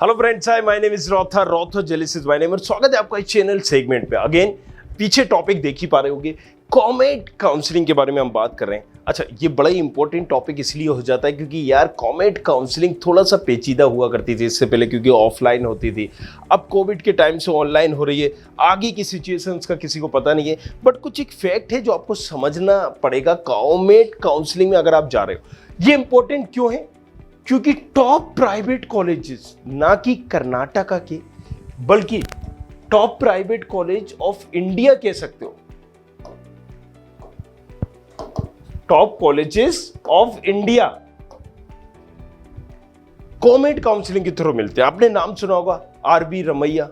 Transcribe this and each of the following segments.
Hello friends, hi my name is Rather Jealous is my name और स्वागत है आपका इस चैनल सेगमेंट पे। अगेन पीछे टॉपिक देख ही पा रहे होंगे, कॉमेट काउंसलिंग के बारे में हम बात कर रहे हैं। अच्छा, ये बड़ा ही इंपॉर्टेंट टॉपिक इसलिए हो जाता है क्योंकि यार कॉमेट काउंसलिंग थोड़ा सा पेचीदा हुआ करती थी इससे पहले, क्योंकि ऑफलाइन होती थी। अब कोविड के टाइम से ऑनलाइन हो रही है। आगे की सिचुएशंस का किसी को पता नहीं है, बट कुछ एक फैक्ट है जो आपको समझना पड़ेगा। कॉमेट काउंसलिंग में अगर आप जा रहे हो, ये इंपॉर्टेंट क्यों है? क्योंकि टॉप प्राइवेट कॉलेजेस, ना कि कर्नाटका के, बल्कि top private college of India कह सकते हो, top colleges of India comet counselling के थ्रू मिलते हैं। आपने नाम सुना होगा, आरबी रमैया,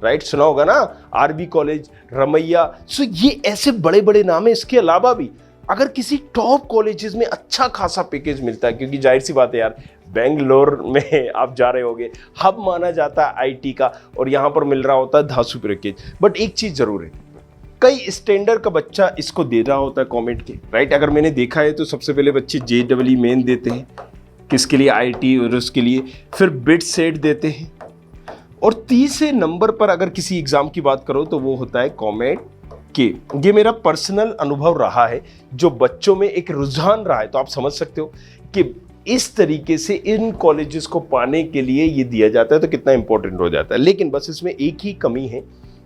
राइट? सुना होगा ना, आरबी कॉलेज, रमैया। सो ये ऐसे बड़े बड़े नाम है। इसके अलावा भी अगर किसी टॉप कॉलेजेस में अच्छा खासा पैकेज मिलता है, क्योंकि जाहिर सी बात है यार, बेंगलोर में आप जा रहे होगे, हब माना जाता है आईटी का, और यहां पर मिल रहा होता है धांसू पैकेज। बट एक चीज जरूर है, कई स्टैंडर्ड का बच्चा इसको दे रहा होता है कॉमेट के, राइट? अगर मैंने देखा है तो सबसे पहले बच्चे JEE मेन देते हैं, किसके लिए? आईटी, और उसके लिए फिर बिट सेट देते हैं, और 30 नंबर पर अगर किसी एग्जाम की बात करो तो वो होता है कॉमेट के। ये मेरा पर्सनल अनुभव रहा है, जो बच्चों में एक रुझान रहा है। तो आप समझ सकते हो कि इस तरीके से इन कॉलेजेस को पाने के लिए ये दिया जाता है तो कितना इंपॉर्टेंट हो जाता है। लेकिन बस इसमें एक ही कमी है,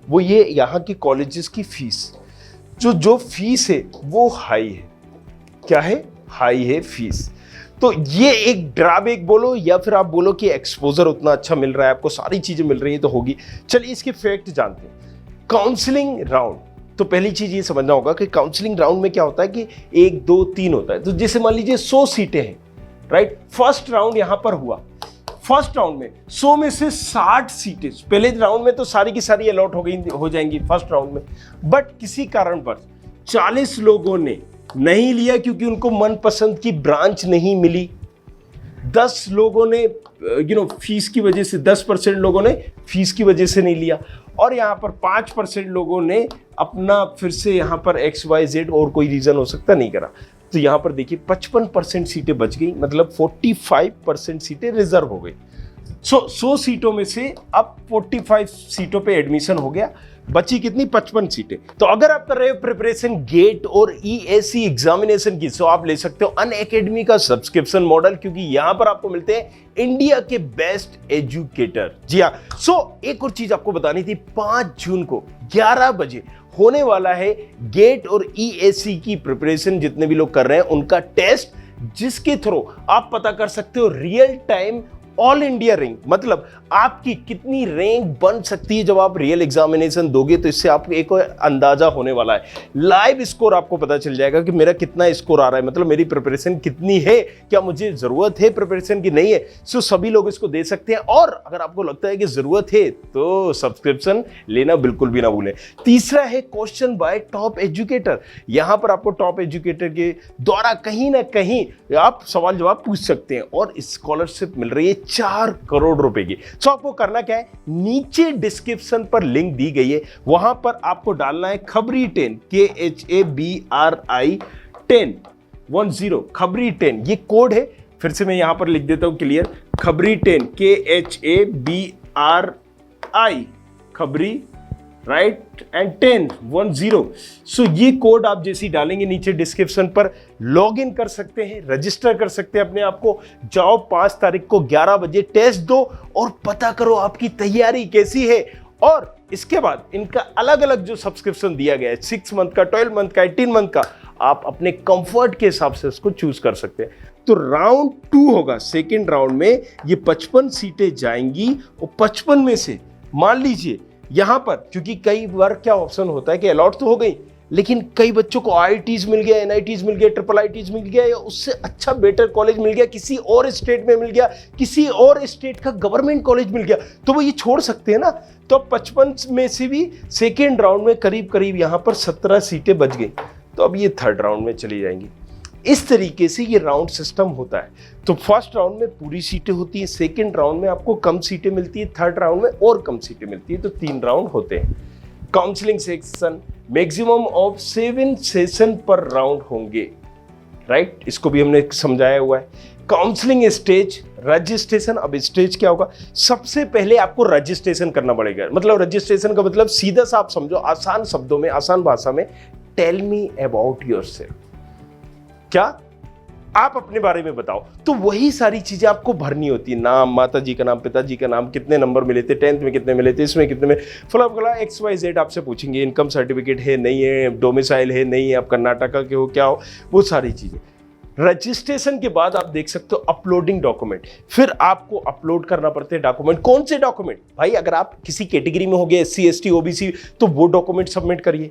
वो ये यहाँ की कॉलेजेस की फीस। जो फीस है वो हाई है। क्या है? हाई है फीस। तो ये एक ड्रॉबैक बोलो, या फिर आप बोलो कि एक्सपोजर उतना अच्छा मिल रहा है, आपको सारी चीजें मिल रही है तो होगी। चलिए इसके फैक्ट जानते हैं। काउंसलिंग राउंड, तो पहली चीज ये समझना होगा कि काउंसलिंग राउंड में क्या होता है कि 1, 2, 3 होता है। तो जैसे मान लीजिए 100 सीटें हैं, राइट? फर्स्ट राउंड यहां पर हुआ। फर्स्ट राउंड में 100 में से 60 सीटें, पहले राउंड में तो सारी की सारी अलॉट हो जाएंगी फर्स्ट राउंड में, बट किसी कारण पर 40 लोगों ने नहीं लिया क्योंकि उनको मनपसंद की ब्रांच नहीं मिली। 10 लोगों ने फीस की वजह से, 10% लोगों ने फीस की वजह से नहीं लिया, और यहाँ पर 5% लोगों ने अपना फिर से यहाँ पर XYZ और कोई रीजन हो सकता नहीं करा। तो यहाँ पर देखिए 55% सीटें बच गई, मतलब 45% सीटें रिजर्व हो गई। 100 सीटों में से अब 45 सीटों पे एडमिशन हो गया, बची कितनी? 55 सीटें। तो अगर आप कर रहे हो प्रिपरेशन गेट और EAC एग्जामिनेशन की, तो आप ले सकते हो अनअकैडमी का सब्सक्रिप्शन मॉडल, क्योंकि यहां पर आपको मिलते हैं इंडिया के बेस्ट एजुकेटर। जी हाँ। एक और चीज आपको बतानी थी, 5 जून को 11 बजे होने वाला है गेट और EAC की प्रिपरेशन। जितने भी लोग कर रहे हैं उनका टेस्ट, जिसके थ्रू आप पता कर सकते हो real time all India rank, मतलब आपकी कितनी रैंक बन सकती है जब आप रियल एग्जामिनेशन दोगे। तो इससे आपको एक अंदाजा होने वाला है। लाइव स्कोर आपको पता चल जाएगा कि मेरा कितना स्कोर आ रहा है, मतलब मेरी प्रिपरेशन कितनी है, क्या मुझे जरूरत है प्रिपरेशन की, नहीं है। सभी लोग इसको दे सकते हैं, और अगर आपको लगता है कि जरूरत है तो सब्सक्रिप्शन लेना बिल्कुल भी ना भूलें। तीसरा है क्वेश्चन बाय टॉप एजुकेटर। यहां पर आपको टॉप एजुकेटर के द्वारा कहीं ना कहीं आप सवाल जवाब पूछ सकते हैं, और स्कॉलरशिप मिल रही है 4 करोड़ रुपए की। आपको करना क्या है, नीचे डिस्क्रिप्शन पर लिंक दी गई है, वहां पर आपको डालना है खबरी 10, KHABRI 10 खबरी 10, ये कोड है। फिर से मैं यहां पर लिख देता हूं क्लियर, खबरी 10 KHABRI खबरी, राइट, एंड 10 ये कोड आप जैसे ही डालेंगे नीचे डिस्क्रिप्शन पर, लॉग इन कर सकते हैं, रजिस्टर कर सकते हैं अपने आप को। जाओ 5 तारीख को 11 बजे टेस्ट दो और पता करो आपकी तैयारी कैसी है। और इसके बाद इनका अलग अलग जो सब्सक्रिप्शन दिया गया है, 6 मंथ का, 12 मंथ का, 18 मंथ का, आप अपने कंफर्ट के हिसाब से इसको चूज कर सकते हैं। तो राउंड 2 होगा, सेकेंड राउंड में ये 55 सीटें जाएंगी, और 55 में से मान लीजिए यहां पर, क्योंकि कई बार क्या ऑप्शन होता है कि अलॉट तो हो गई, लेकिन कई बच्चों को IITs मिल गया, NITs मिल गया, IIITs मिल गया, या उससे अच्छा बेटर कॉलेज मिल गया, किसी और स्टेट में मिल गया, किसी और स्टेट का गवर्नमेंट कॉलेज मिल गया, तो वो ये छोड़ सकते हैं ना। तो 55 में से भी सेकेंड राउंड में करीब करीब यहां पर 17 सीटें बच गई, तो अब ये थर्ड राउंड में चली जाएंगी। इस तरीके से ये राउंड सिस्टम होता है। तो फर्स्ट राउंड में पूरी सीटें होती हैं, सेकेंड राउंड में आपको कम सीटें मिलती है, थर्ड राउंड में और कम सीटें मिलती है, तो 3 राउंड होते हैं। Counselling section maximum of 7 session पर राउंड होंगे, राइट? इसको भी हमने समझाया हुआ है। Counselling stage, registration. अब स्टेज क्या होगा, सबसे पहले आपको रजिस्ट्रेशन करना पड़ेगा। मतलब रजिस्ट्रेशन का मतलब सीधा सा आप समझो, आसान शब्दों में, आसान भाषा में, टेल मी अबाउट योरसेल्फ। क्या आप अपने बारे में बताओ। तो वही सारी चीजें आपको भरनी होती है, नाम, माता जी का नाम, पिताजी का नाम, कितने नंबर मिले थे, 10th में कितने मिले थे, इसमें कितने में, फला फला XYZ आपसे पूछेंगे। इनकम सर्टिफिकेट है नहीं है, डोमिसाइल है नहीं है, आप कर्नाटका के हो क्या हो, वो सारी चीजें। रजिस्ट्रेशन के बाद आप देख सकते हो अपलोडिंग डॉक्यूमेंट। फिर आपको अपलोड करना पड़ते हैं डॉक्यूमेंट। कौन से डॉक्यूमेंट भाई, अगर आप किसी कैटेगरी में हो गए SC ST OBC तो वो डॉक्यूमेंट सबमिट करिए।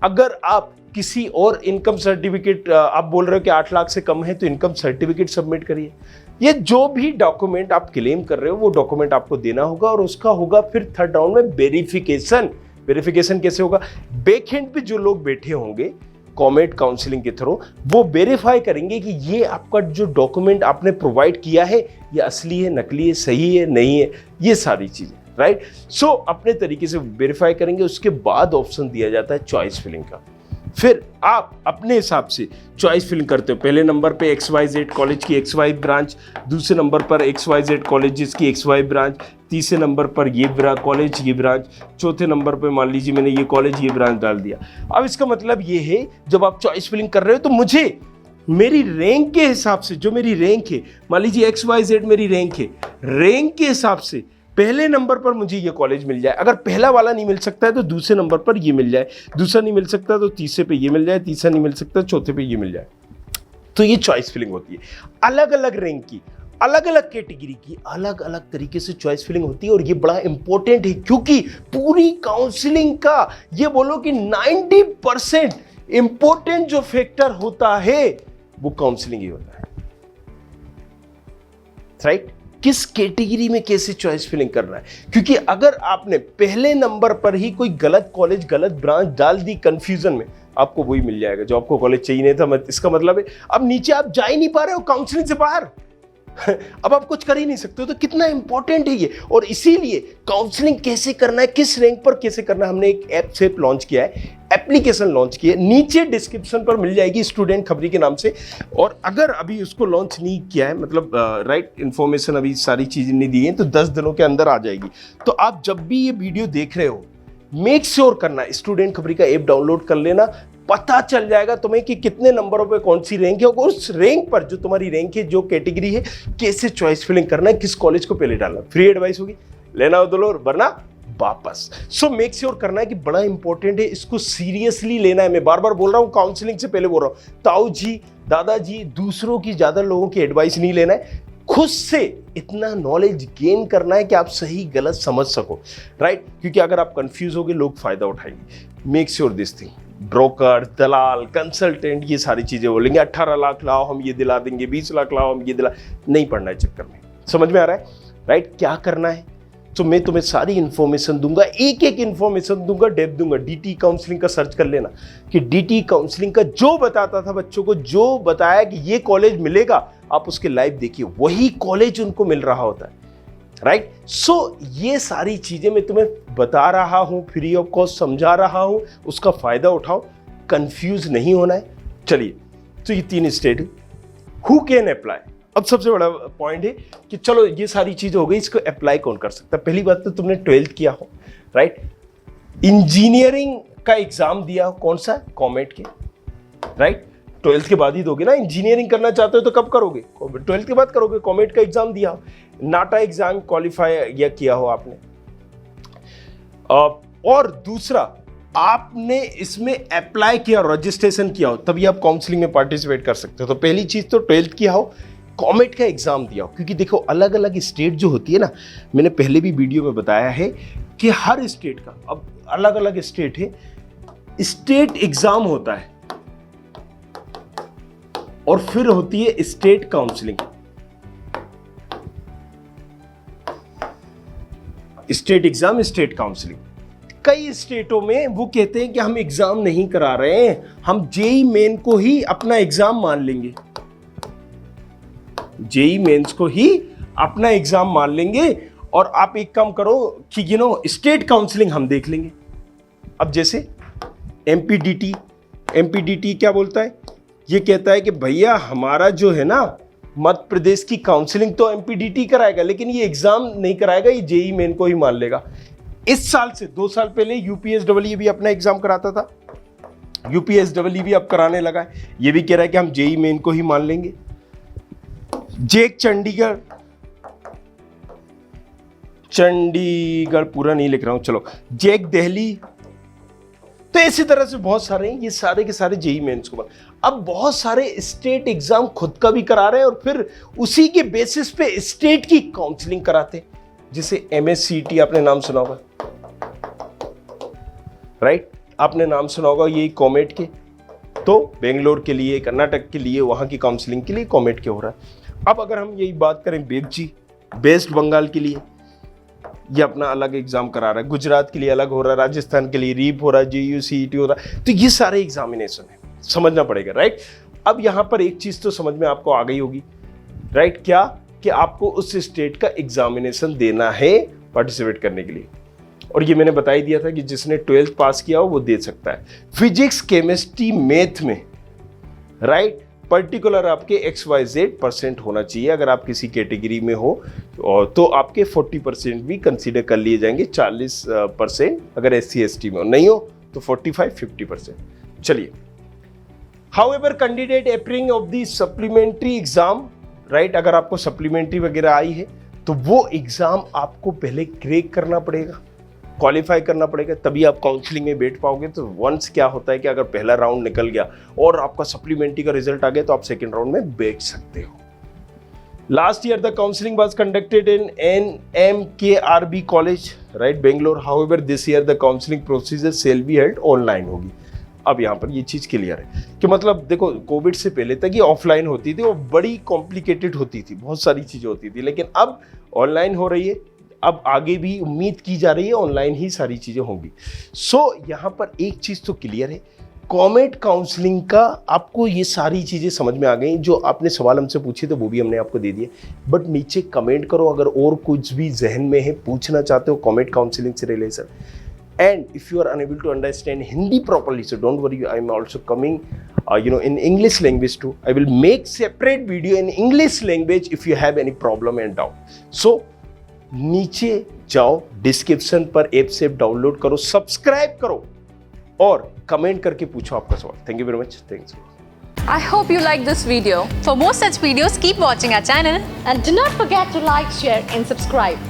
अगर आप किसी और इनकम सर्टिफिकेट, आप बोल रहे हो कि 8 लाख से कम है तो इनकम सर्टिफिकेट सबमिट करिए। ये जो भी डॉक्यूमेंट आप क्लेम कर रहे हो वो डॉक्यूमेंट आपको देना होगा, और उसका होगा फिर थर्ड राउंड में वेरिफिकेशन। वेरिफिकेशन कैसे होगा, बैकएंड पे जो लोग बैठे होंगे कॉमेट काउंसलिंग के थ्रू, वो वेरीफाई करेंगे कि ये आपका जो डॉक्यूमेंट आपने प्रोवाइड किया है ये असली है, नकली है, सही है, नहीं है, ये सारी चीजें, राइट। सो अपने तरीके से वेरीफाई करेंगे। उसके बाद ऑप्शन दिया जाता है चॉइस फिलिंग का। फिर आप अपने हिसाब से चॉइस फिलिंग करते हो। पहले नंबर पे XYZ कॉलेज की XY ब्रांच, दूसरे नंबर पर XYZ कॉलेजेस की XY ब्रांच, तीसरे नंबर पर ये कॉलेज ये ब्रांच, चौथे नंबर पे मान लीजिए मैंने ये कॉलेज ये ब्रांच डाल दिया। अब इसका मतलब ये है, जब आप चॉइस फिलिंग कर रहे हो तो मुझे मेरी रैंक के हिसाब से, जो मेरी रैंक है, मान लीजिए XYZ मेरी रैंक है, रैंक के हिसाब से पहले नंबर पर मुझे ये कॉलेज मिल जाए। अगर पहला वाला नहीं मिल सकता है तो दूसरे नंबर पर ये मिल जाए, दूसरा नहीं मिल सकता तो तीसरे पे ये मिल जाए, तीसरा नहीं मिल सकता चौथे पे ये मिल जाए। तो ये चॉइस फिलिंग होती है। अलग अलग रैंक की, अलग अलग कैटेगरी की अलग अलग तरीके से चॉइस फिलिंग होती है। और ये बड़ा इंपॉर्टेंट है, क्योंकि पूरी काउंसलिंग का ये बोलो कि 90% इंपॉर्टेंट जो फैक्टर होता है वो काउंसलिंग ही होता है, राइट। किस कैटेगरी में कैसे चॉइस फिलिंग करना है, क्योंकि अगर आपने पहले नंबर पर ही कोई गलत कॉलेज, गलत ब्रांच डाल दी कंफ्यूजन में, आपको वही मिल जाएगा जो आपको कॉलेज चाहिए नहीं था। इसका मतलब है अब नीचे आप जा ही नहीं पा रहे हो काउंसलिंग से बाहर। अब आप कुछ कर ही नहीं सकते हो। तो कितना इंपॉर्टेंट है ये। और इसीलिए काउंसलिंग कैसे करना है, किस रैंक पर कैसे करना है, हमने एक ऐप से लॉन्च किया है, एप्लीकेशन लॉन्च की है, नीचे डिस्क्रिप्शन पर मिल जाएगी स्टूडेंट खबरी के नाम से। और अगर अभी उसको लॉन्च नहीं किया है, मतलब राइट इन्फॉर्मेशन अभी सारी चीजें नहीं दी है, तो 10 दिनों के अंदर आ जाएगी। तो आप जब भी ये वीडियो देख रहे हो, मेक श्योर करना स्टूडेंट खबरी का ऐप डाउनलोड कर लेना। पता चल जाएगा तुम्हें कि कितने नंबरों पे कौन सी रैंक है, और उस रैंक पर जो तुम्हारी रैंक है, जो कैटेगरी है, कैसे चॉइस फिलिंग करना है, किस कॉलेज को पहले डालना। फ्री एडवाइस होगी, लेना हो तो लो, वरना वापस। सो मेक श्योर करना है कि बड़ा इंपॉर्टेंट है, इसको सीरियसली लेना है। मैं बार बार बोल रहा हूं, काउंसलिंग से पहले बोल रहा हूं, ताऊ जी, दादाजी, दूसरों की ज्यादा लोगों की एडवाइस नहीं लेना है। खुद से इतना नॉलेज गेन करना है कि आप सही गलत समझ सको, राइट। क्योंकि अगर आप कंफ्यूज होगे, लोग फायदा उठाएंगे। Make sure this thing. Broker, Dalal, consultant, ये सारी चीजें बोलेंगे 18 लाख लाओ हम ये दिला देंगे, 20 लाख लाओ हम ये दिला, नहीं पढ़ना है चक्कर में। समझ में आ रहा है, राइट। क्या करना है, तो मैं तुम्हें सारी इंफॉर्मेशन दूंगा, एक एक इंफॉर्मेशन दूंगा, डेप्थ दूंगा। DT काउंसलिंग का सर्च कर लेना कि DT काउंसलिंग का जो बताता था बच्चों को, जो बताया कि ये कॉलेज मिलेगा, आप उसके लाइव देखिए, वही कॉलेज उनको मिल रहा होता है, राइट। सो ये सारी चीजें मैं तुम्हें बता रहा हूं, फ्री ऑफ कॉस्ट समझा रहा हूं, उसका फायदा उठाओ, कंफ्यूज नहीं होना है। चलिए, तो ये 3 स्टेट, हु कैन अप्लाई। अब सबसे बड़ा पॉइंट है कि चलो ये सारी चीज हो गई, इसको अप्लाई कौन कर सकता है। पहली बात तो तुमने 12th किया हो, राइट। इंजीनियरिंग का एग्जाम दिया हो, कौन सा, कॉमेट के, राइट। 12th के बाद ही दोगे ना। इंजीनियरिंग करना चाहते हो तो कब करोगे, 12th के बाद करोगे। कॉमेट का एग्जाम दिया हो, नाटा एग्जाम क्वालिफाई या किया हो आपने, और दूसरा आपने इसमें अप्लाई किया, रजिस्ट्रेशन किया हो, तभी आप काउंसलिंग में पार्टिसिपेट कर सकते हो। तो पहली चीज तो 12th किया हो, कॉमेट का एग्जाम दिया हो। क्योंकि देखो अलग अलग स्टेट जो होती है ना, मैंने पहले भी वीडियो में बताया है कि हर स्टेट का, अब अलग अलग स्टेट है, स्टेट एग्जाम होता है और फिर होती है state counselling. State exam, state counselling. कई स्टेटों में वो कहते हैं कि हम एग्जाम नहीं करा रहे हैं, हम जेई मेन को ही अपना एग्जाम मान लेंगे, जेई मेंस को ही अपना एग्जाम मान लेंगे, और आप एक काम करो कि स्टेट काउंसलिंग हम देख लेंगे। अब जैसे एमपीडीटी क्या बोलता है, ये कहता है कि भैया हमारा जो है ना मध्य प्रदेश की काउंसलिंग तो एमपीडीटी कराएगा, लेकिन ये एग्जाम नहीं कराएगा, ये जेई मेन को ही मान लेगा। इस साल से 2 साल पहले यूपीएसडब्ल्यू भी अपना एग्जाम कराता था, यूपीएसडब्ल्यू भी अब कराने लगा है। ये भी कह रहा है कि हम जेई मेन को ही मान लेंगे। जेक चंडीगढ़ पूरा नहीं लिख रहा हूं, चलो जेक दिल्ली, तो इसी तरह से बहुत सारे हैं, ये सारे के सारे जेई मेंस को। अब बहुत सारे स्टेट एग्जाम खुद का भी करा रहे हैं और फिर उसी के बेसिस पे स्टेट की काउंसलिंग कराते हैं, जिसे एमएससीटी आपने नाम सुना होगा, राइट? आपने नाम सुना होगा ये कॉमेट के, तो बेंगलोर के लिए, कर्नाटक के लिए, वहां की काउंसलिंग के लिए कॉमेट के हो रहा है। अब अगर हम यही बात करें बेगची, वेस्ट बंगाल के लिए ये अपना अलग एग्जाम करा रहा है, गुजरात के लिए अलग हो रहा है, राजस्थान के लिए रीप हो रहा है, जेयूसीईटी हो रहा है, तो ये सारे एग्जामिनेशन है, समझना पड़ेगा, राइट? अब यहां पर एक चीज तो समझ में आपको आ गई होगी, राइट? क्या कि आपको उस स्टेट का एग्जामिनेशन देना है पार्टिसिपेट करने के लिए, और ये मैंने बता ही दिया था कि जिसने 12th पास किया हो वो दे सकता है। फिजिक्स, केमिस्ट्री, मैथ में, राइट, पर्टिकुलर आपके XYZ% होना चाहिए। अगर आप किसी कैटेगरी में हो और तो आपके 40% भी कंसीडर कर लिए जाएंगे, 40% अगर SC ST में हो, नहीं हो तो 45-50%। चलिए, however candidate appearing of the supplementary exam, right, अगर आपको सप्लीमेंट्री वगैरह आई है तो वो एग्जाम आपको पहले क्रैक करना पड़ेगा, क्वालिफाई करना पड़ेगा, तभी आप काउंसलिंग में बैठ पाओगे। तो वंस क्या होता है कि अगर पहला राउंड निकल गया और आपका सप्लीमेंट्री का रिजल्ट आ गया तो आप सेकंड राउंड में बैठ सकते हो। Last year the counselling was conducted in NMKRB college, right, Bangalore. However this year the counselling procedure shall be held online होगी। अब यहाँ पर ये चीज क्लियर है कि मतलब देखो, कोविड से पहले तक ये ऑफलाइन होती थी और बड़ी कॉम्प्लिकेटेड होती थी, बहुत सारी चीजें होती थी, लेकिन अब ऑनलाइन हो रही है। अब आगे भी उम्मीद की जा रही है ऑनलाइन ही सारी चीजें होंगी। सो यहाँ पर एक चीज तो क्लियर है, कॉमेट काउंसलिंग का आपको ये सारी चीजें समझ में आ गई। जो आपने सवाल हमसे पूछे थे वो भी हमने आपको दे दिए, बट नीचे कमेंट करो अगर और कुछ भी जहन में है, पूछना चाहते हो कॉमेट काउंसलिंग से related. And if you are unable to understand Hindi properly, so don't worry, I am also coming in English language too. I will make separate video in English language if you have any problem and doubt. So नीचे जाओ, description पर app download करो, subscribe करो और comment करके पूछो आपका सवाल। Thank you very much. Thanks. I hope you like this video. For more such videos, keep watching our channel and do not forget to like, share and subscribe.